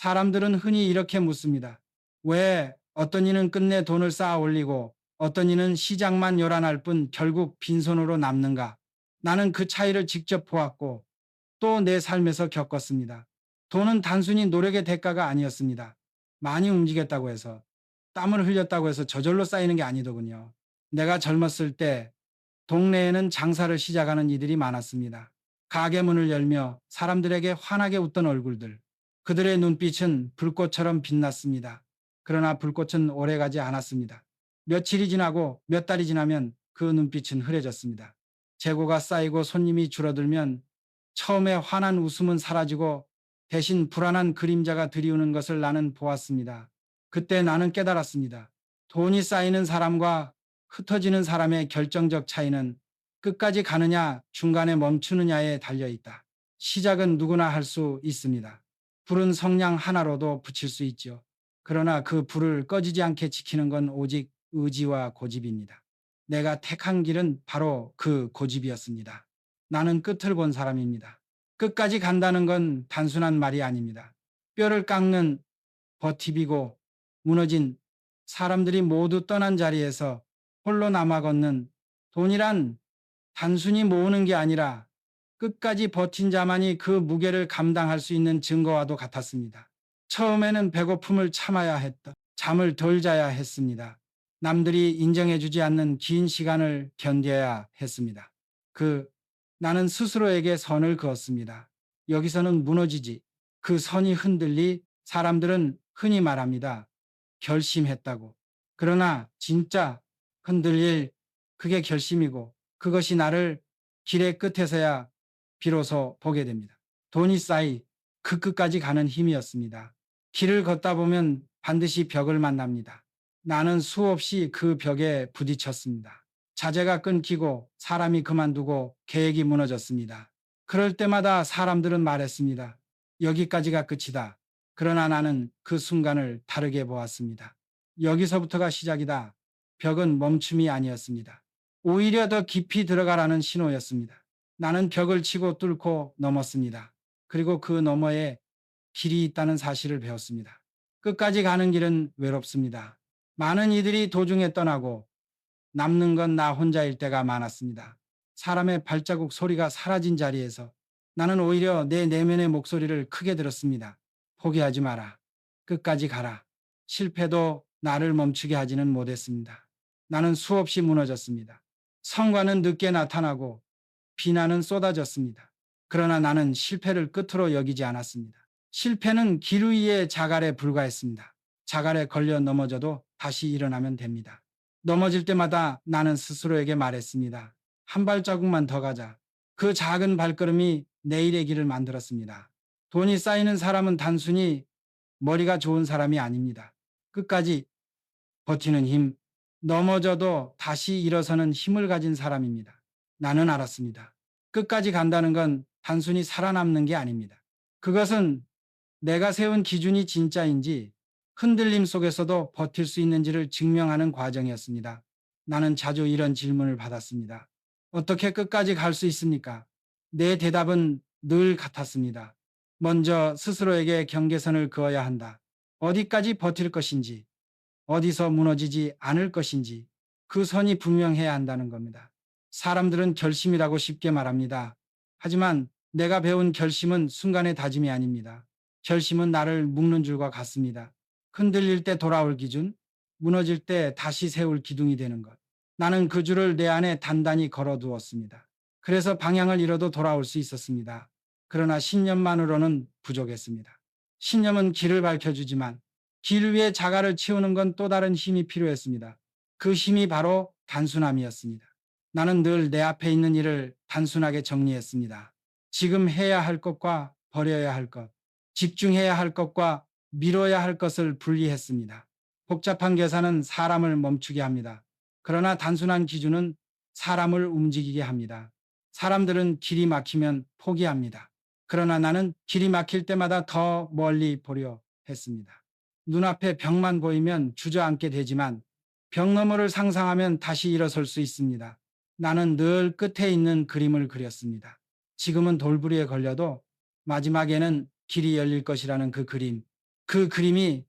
사람들은 흔히 이렇게 묻습니다. 왜 어떤 이는 끝내 돈을 쌓아 올리고 어떤 이는 시장만 요란할 뿐 결국 빈손으로 남는가? 나는 그 차이를 직접 보았고 또 내 삶에서 겪었습니다. 돈은 단순히 노력의 대가가 아니었습니다. 많이 움직였다고 해서, 땀을 흘렸다고 해서 저절로 쌓이는 게 아니더군요. 내가 젊었을 때 동네에는 장사를 시작하는 이들이 많았습니다. 가게 문을 열며 사람들에게 환하게 웃던 얼굴들. 그들의 눈빛은 불꽃처럼 빛났습니다. 그러나 불꽃은 오래가지 않았습니다. 며칠이 지나고 몇 달이 지나면 그 눈빛은 흐려졌습니다. 재고가 쌓이고 손님이 줄어들면 처음에 환한 웃음은 사라지고 대신 불안한 그림자가 드리우는 것을 나는 보았습니다. 그때 나는 깨달았습니다. 돈이 쌓이는 사람과 흩어지는 사람의 결정적 차이는 끝까지 가느냐 중간에 멈추느냐에 달려 있다. 시작은 누구나 할 수 있습니다. 불은 성냥 하나로도 붙일 수 있죠. 그러나 그 불을 꺼지지 않게 지키는 건 오직 의지와 고집입니다. 내가 택한 길은 바로 그 고집이었습니다. 나는 끝을 본 사람입니다. 끝까지 간다는 건 단순한 말이 아닙니다. 뼈를 깎는 버티비고 무너진 사람들이 모두 떠난 자리에서 홀로 남아 걷는 돈이란 단순히 모으는 게 아니라 끝까지 버틴 자만이 그 무게를 감당할 수 있는 증거와도 같았습니다. 처음에는 배고픔을 참아야 했다. 잠을 덜 자야 했습니다. 남들이 인정해주지 않는 긴 시간을 견뎌야 했습니다. 나는 스스로에게 선을 그었습니다. 여기서는 무너지지. 그 선이 흔들리 사람들은 흔히 말합니다. 결심했다고. 그러나 진짜 흔들릴 그게 결심이고 그것이 나를 길의 끝에서야 비로소 보게 됩니다. 돈이 쌓이 그 끝까지 가는 힘이었습니다. 길을 걷다 보면 반드시 벽을 만납니다. 나는 수없이 그 벽에 부딪혔습니다. 자재가 끊기고 사람이 그만두고 계획이 무너졌습니다. 그럴 때마다 사람들은 말했습니다. 여기까지가 끝이다. 그러나 나는 그 순간을 다르게 보았습니다. 여기서부터가 시작이다. 벽은 멈춤이 아니었습니다. 오히려 더 깊이 들어가라는 신호였습니다. 나는 벽을 치고 뚫고 넘었습니다. 그리고 그 너머에 길이 있다는 사실을 배웠습니다. 끝까지 가는 길은 외롭습니다. 많은 이들이 도중에 떠나고 남는 건 나 혼자일 때가 많았습니다. 사람의 발자국 소리가 사라진 자리에서 나는 오히려 내 내면의 목소리를 크게 들었습니다. 포기하지 마라. 끝까지 가라. 실패도 나를 멈추게 하지는 못했습니다. 나는 수없이 무너졌습니다. 성과는 늦게 나타나고 비난은 쏟아졌습니다. 그러나 나는 실패를 끝으로 여기지 않았습니다. 실패는 길 위의 자갈에 불과했습니다. 자갈에 걸려 넘어져도 다시 일어나면 됩니다. 넘어질 때마다 나는 스스로에게 말했습니다. 한 발자국만 더 가자. 그 작은 발걸음이 내일의 길을 만들었습니다. 돈이 쌓이는 사람은 단순히 머리가 좋은 사람이 아닙니다. 끝까지 버티는 힘, 넘어져도 다시 일어서는 힘을 가진 사람입니다. 나는 알았습니다. 끝까지 간다는 건 단순히 살아남는 게 아닙니다. 그것은 내가 세운 기준이 진짜인지 흔들림 속에서도 버틸 수 있는지를 증명하는 과정이었습니다. 나는 자주 이런 질문을 받았습니다. 어떻게 끝까지 갈 수 있습니까? 내 대답은 늘 같았습니다. 먼저 스스로에게 경계선을 그어야 한다. 어디까지 버틸 것인지, 어디서 무너지지 않을 것인지 그 선이 분명해야 한다는 겁니다. 사람들은 결심이라고 쉽게 말합니다. 하지만 내가 배운 결심은 순간의 다짐이 아닙니다. 결심은 나를 묶는 줄과 같습니다. 흔들릴 때 돌아올 기준, 무너질 때 다시 세울 기둥이 되는 것. 나는 그 줄을 내 안에 단단히 걸어두었습니다. 그래서 방향을 잃어도 돌아올 수 있었습니다. 그러나 신념만으로는 부족했습니다. 신념은 길을 밝혀주지만 길 위에 자갈을 치우는 건 또 다른 힘이 필요했습니다. 그 힘이 바로 단순함이었습니다. 나는 늘 내 앞에 있는 일을 단순하게 정리했습니다. 지금 해야 할 것과 버려야 할 것, 집중해야 할 것과 미뤄야 할 것을 분리했습니다. 복잡한 계산은 사람을 멈추게 합니다. 그러나 단순한 기준은 사람을 움직이게 합니다. 사람들은 길이 막히면 포기합니다. 그러나 나는 길이 막힐 때마다 더 멀리 보려 했습니다. 눈앞에 벽만 보이면 주저앉게 되지만 벽 너머를 상상하면 다시 일어설 수 있습니다. 나는 늘 끝에 있는 그림을 그렸습니다. 지금은 돌부리에 걸려도 마지막에는 길이 열릴 것이라는 그 그림. 그 그림이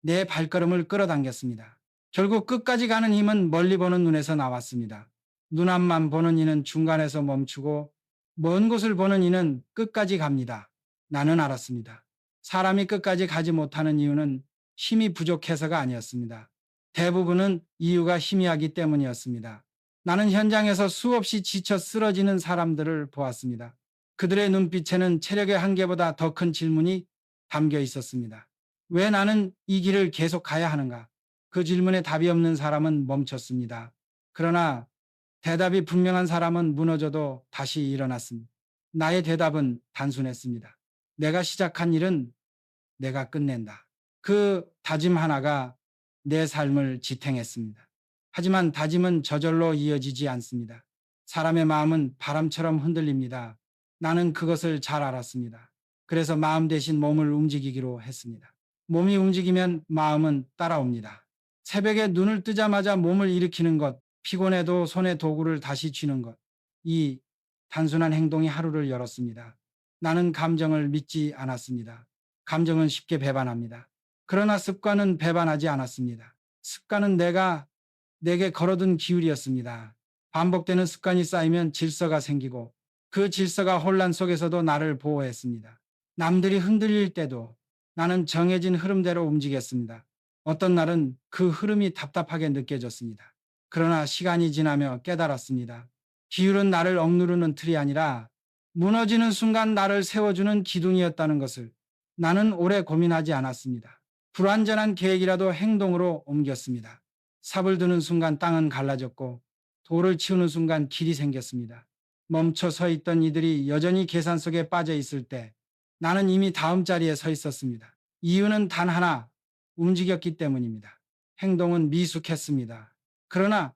내 발걸음을 끌어당겼습니다. 결국 끝까지 가는 힘은 멀리 보는 눈에서 나왔습니다. 눈앞만 보는 이는 중간에서 멈추고 먼 곳을 보는 이는 끝까지 갑니다. 나는 알았습니다. 사람이 끝까지 가지 못하는 이유는 힘이 부족해서가 아니었습니다. 대부분은 이유가 희미하기 때문이었습니다. 나는 현장에서 수없이 지쳐 쓰러지는 사람들을 보았습니다. 그들의 눈빛에는 체력의 한계보다 더 큰 질문이 담겨 있었습니다. 왜 나는 이 길을 계속 가야 하는가? 그 질문에 답이 없는 사람은 멈췄습니다. 그러나 대답이 분명한 사람은 무너져도 다시 일어났습니다. 나의 대답은 단순했습니다. 내가 시작한 일은 내가 끝낸다. 그 다짐 하나가 내 삶을 지탱했습니다. 하지만 다짐은 저절로 이어지지 않습니다. 사람의 마음은 바람처럼 흔들립니다. 나는 그것을 잘 알았습니다. 그래서 마음 대신 몸을 움직이기로 했습니다. 몸이 움직이면 마음은 따라옵니다. 새벽에 눈을 뜨자마자 몸을 일으키는 것, 피곤해도 손에 도구를 다시 쥐는 것. 이 단순한 행동이 하루를 열었습니다. 나는 감정을 믿지 않았습니다. 감정은 쉽게 배반합니다. 그러나 습관은 배반하지 않았습니다. 습관은 내게 걸어둔 기울이었습니다. 반복되는 습관이 쌓이면 질서가 생기고 그 질서가 혼란 속에서도 나를 보호했습니다. 남들이 흔들릴 때도 나는 정해진 흐름대로 움직였습니다. 어떤 날은 그 흐름이 답답하게 느껴졌습니다. 그러나 시간이 지나며 깨달았습니다. 기울은 나를 억누르는 틀이 아니라 무너지는 순간 나를 세워주는 기둥이었다는 것을. 나는 오래 고민하지 않았습니다. 불완전한 계획이라도 행동으로 옮겼습니다. 삽을 드는 순간 땅은 갈라졌고 돌을 치우는 순간 길이 생겼습니다. 멈춰 서 있던 이들이 여전히 계산 속에 빠져 있을 때 나는 이미 다음 자리에 서 있었습니다. 이유는 단 하나, 움직였기 때문입니다. 행동은 미숙했습니다. 그러나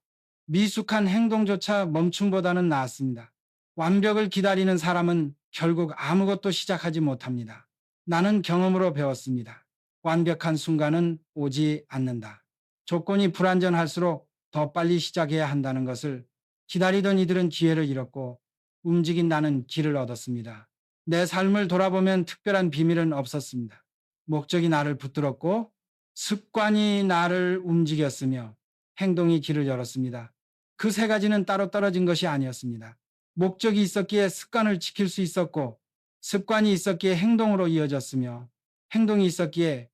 미숙한 행동조차 멈춤보다는 나았습니다. 완벽을 기다리는 사람은 결국 아무것도 시작하지 못합니다. 나는 경험으로 배웠습니다. 완벽한 순간은 오지 않는다. 조건이 불안전할수록 더 빨리 시작해야 한다는 것을 기다리던 이들은 기회를 잃었고 움직인 나는 길을 얻었습니다. 내 삶을 돌아보면 특별한 비밀은 없었습니다. 목적이 나를 붙들었고 습관이 나를 움직였으며 행동이 길을 열었습니다. 그 세 가지는 따로 떨어진 것이 아니었습니다. 목적이 있었기에 습관을 지킬 수 있었고 습관이 있었기에 행동으로 이어졌으며 행동이 있었기에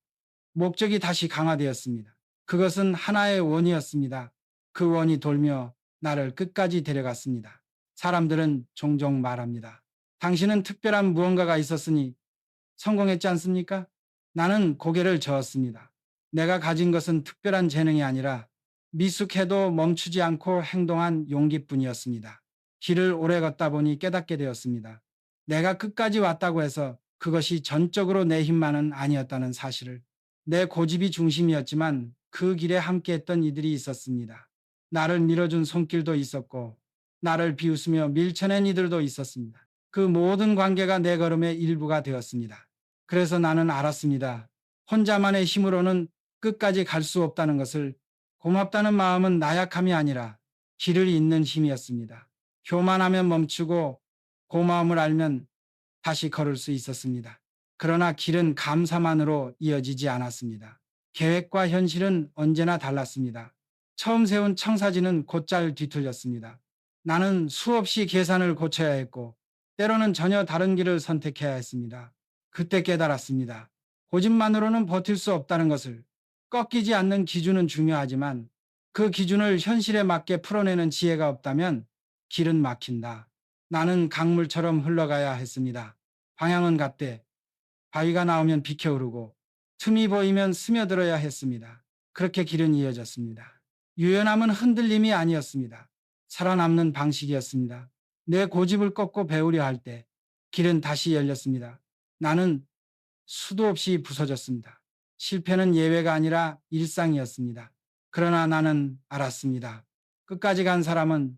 목적이 다시 강화되었습니다. 그것은 하나의 원이었습니다. 그 원이 돌며 나를 끝까지 데려갔습니다. 사람들은 종종 말합니다. 당신은 특별한 무언가가 있었으니 성공했지 않습니까? 나는 고개를 저었습니다. 내가 가진 것은 특별한 재능이 아니라 미숙해도 멈추지 않고 행동한 용기뿐이었습니다. 길을 오래 걷다 보니 깨닫게 되었습니다. 내가 끝까지 왔다고 해서 그것이 전적으로 내 힘만은 아니었다는 사실을. 내 고집이 중심이었지만 그 길에 함께했던 이들이 있었습니다. 나를 밀어준 손길도 있었고 나를 비웃으며 밀쳐낸 이들도 있었습니다. 그 모든 관계가 내 걸음의 일부가 되었습니다. 그래서 나는 알았습니다. 혼자만의 힘으로는 끝까지 갈 수 없다는 것을. 고맙다는 마음은 나약함이 아니라 길을 잇는 힘이었습니다. 교만하면 멈추고 고마움을 알면 다시 걸을 수 있었습니다. 그러나 길은 감사만으로 이어지지 않았습니다. 계획과 현실은 언제나 달랐습니다. 처음 세운 청사진은 곧잘 뒤틀렸습니다. 나는 수없이 계산을 고쳐야 했고 때로는 전혀 다른 길을 선택해야 했습니다. 그때 깨달았습니다. 고집만으로는 버틸 수 없다는 것을. 꺾이지 않는 기준은 중요하지만 그 기준을 현실에 맞게 풀어내는 지혜가 없다면 길은 막힌다. 나는 강물처럼 흘러가야 했습니다. 방향은 같되 바위가 나오면 비켜 오르고 틈이 보이면 스며들어야 했습니다. 그렇게 길은 이어졌습니다. 유연함은 흔들림이 아니었습니다. 살아남는 방식이었습니다. 내 고집을 꺾고 배우려 할 때 길은 다시 열렸습니다. 나는 수도 없이 부서졌습니다. 실패는 예외가 아니라 일상이었습니다. 그러나 나는 알았습니다. 끝까지 간 사람은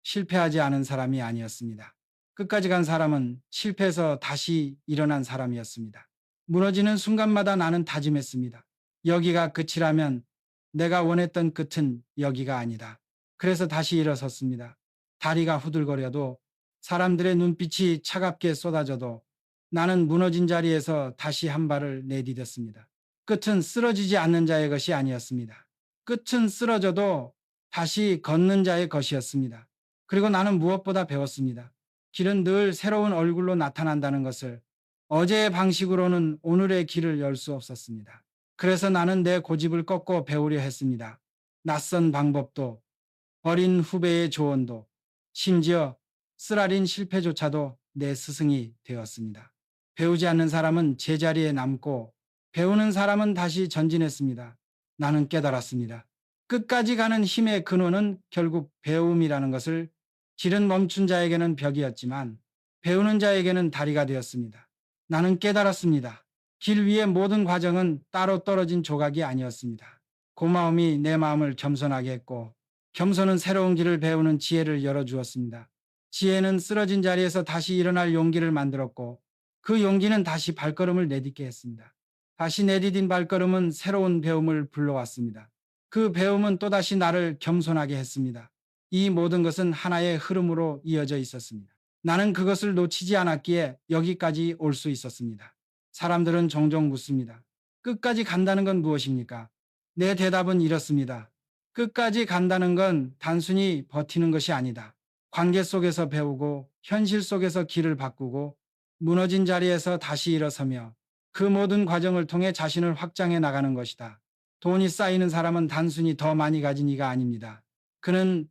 실패하지 않은 사람이 아니었습니다. 끝까지 간 사람은 실패해서 다시 일어난 사람이었습니다. 무너지는 순간마다 나는 다짐했습니다. 여기가 끝이라면 내가 원했던 끝은 여기가 아니다. 그래서 다시 일어섰습니다. 다리가 후들거려도 사람들의 눈빛이 차갑게 쏟아져도 나는 무너진 자리에서 다시 한 발을 내디뎠습니다. 끝은 쓰러지지 않는 자의 것이 아니었습니다. 끝은 쓰러져도 다시 걷는 자의 것이었습니다. 그리고 나는 무엇보다 배웠습니다. 길은 늘 새로운 얼굴로 나타난다는 것을. 어제의 방식으로는 오늘의 길을 열 수 없었습니다. 그래서 나는 내 고집을 꺾고 배우려 했습니다. 낯선 방법도, 버린 후배의 조언도, 심지어 쓰라린 실패조차도 내 스승이 되었습니다. 배우지 않는 사람은 제자리에 남고 배우는 사람은 다시 전진했습니다. 나는 깨달았습니다. 끝까지 가는 힘의 근원은 결국 배움이라는 것을. 길은 멈춘 자에게는 벽이었지만 배우는 자에게는 다리가 되었습니다. 나는 깨달았습니다. 길 위의 모든 과정은 따로 떨어진 조각이 아니었습니다. 고마움이 내 마음을 겸손하게 했고 겸손은 새로운 길을 배우는 지혜를 열어주었습니다. 지혜는 쓰러진 자리에서 다시 일어날 용기를 만들었고 그 용기는 다시 발걸음을 내딛게 했습니다. 다시 내디딘 발걸음은 새로운 배움을 불러왔습니다. 그 배움은 또다시 나를 겸손하게 했습니다. 이 모든 것은 하나의 흐름으로 이어져 있었습니다. 나는 그것을 놓치지 않았기에 여기까지 올 수 있었습니다. 사람들은 종종 묻습니다. 끝까지 간다는 건 무엇입니까? 내 대답은 이렇습니다. 끝까지 간다는 건 단순히 버티는 것이 아니다. 관계 속에서 배우고 현실 속에서 길을 바꾸고 무너진 자리에서 다시 일어서며 그 모든 과정을 통해 자신을 확장해 나가는 것이다. 돈이 쌓이는 사람은 단순히 더 많이 가진 이가 아닙니다. 그는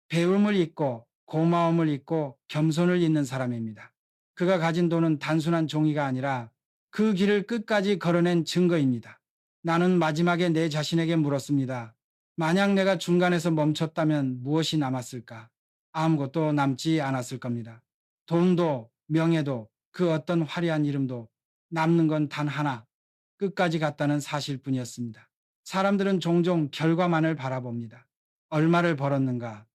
배움을 잊고 고마움을 잊고 겸손을 잊는 사람입니다. 그가 가진 돈은 단순한 종이가 아니라 그 길을 끝까지 걸어낸 증거입니다. 나는 마지막에 내 자신에게 물었습니다. 만약 내가 중간에서 멈췄다면 무엇이 남았을까? 아무것도 남지 않았을 겁니다. 돈도 명예도 그 어떤 화려한 이름도 남는 건 단 하나, 끝까지 갔다는 사실뿐이었습니다. 사람들은 종종 결과만을 바라봅니다. 얼마를 벌었는가,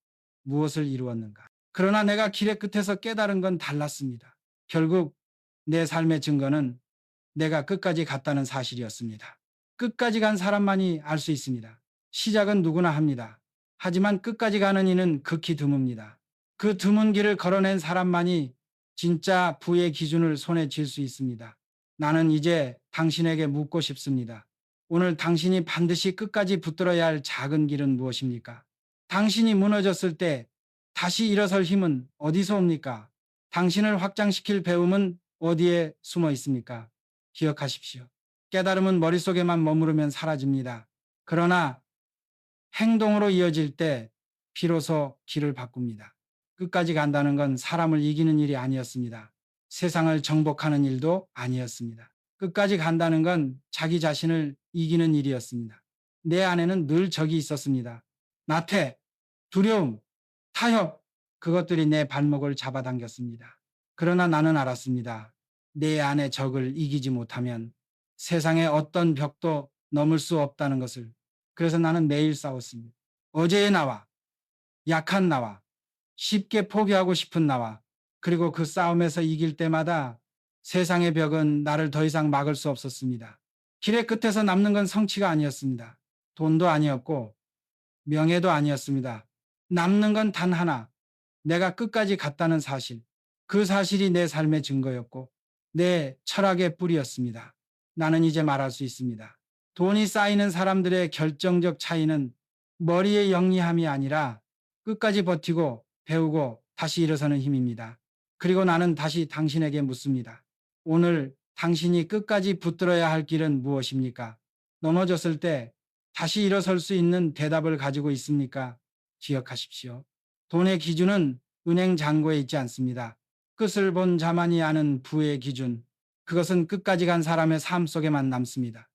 무엇을 이루었는가. 그러나 내가 길의 끝에서 깨달은 건 달랐습니다. 결국 내 삶의 증거는 내가 끝까지 갔다는 사실이었습니다. 끝까지 간 사람만이 알 수 있습니다. 시작은 누구나 합니다. 하지만 끝까지 가는 이는 극히 드뭅니다. 그 드문 길을 걸어낸 사람만이 진짜 부의 기준을 손에 쥘 수 있습니다. 나는 이제 당신에게 묻고 싶습니다. 오늘 당신이 반드시 끝까지 붙들어야 할 작은 길은 무엇입니까? 당신이 무너졌을 때 다시 일어설 힘은 어디서 옵니까? 당신을 확장시킬 배움은 어디에 숨어 있습니까? 기억하십시오. 깨달음은 머릿속에만 머무르면 사라집니다. 그러나 행동으로 이어질 때 비로소 길을 바꿉니다. 끝까지 간다는 건 사람을 이기는 일이 아니었습니다. 세상을 정복하는 일도 아니었습니다. 끝까지 간다는 건 자기 자신을 이기는 일이었습니다. 내 안에는 늘 적이 있었습니다. 나태, 두려움, 타협, 그것들이 내 발목을 잡아당겼습니다. 그러나 나는 알았습니다. 내 안의 적을 이기지 못하면 세상의 어떤 벽도 넘을 수 없다는 것을. 그래서 나는 매일 싸웠습니다. 어제의 나와, 약한 나와, 쉽게 포기하고 싶은 나와, 그리고 그 싸움에서 이길 때마다 세상의 벽은 나를 더 이상 막을 수 없었습니다. 길의 끝에서 남는 건 성취가 아니었습니다. 돈도 아니었고 명예도 아니었습니다. 남는 건 단 하나, 내가 끝까지 갔다는 사실. 그 사실이 내 삶의 증거였고 내 철학의 뿌리였습니다. 나는 이제 말할 수 있습니다. 돈이 쌓이는 사람들의 결정적 차이는 머리의 영리함이 아니라 끝까지 버티고 배우고 다시 일어서는 힘입니다. 그리고 나는 다시 당신에게 묻습니다. 오늘 당신이 끝까지 붙들어야 할 길은 무엇입니까? 넘어졌을 때 다시 일어설 수 있는 대답을 가지고 있습니까? 기억하십시오. 돈의 기준은 은행 잔고에 있지 않습니다. 끝을 본 자만이 아는 부의 기준, 그것은 끝까지 간 사람의 삶 속에만 남습니다.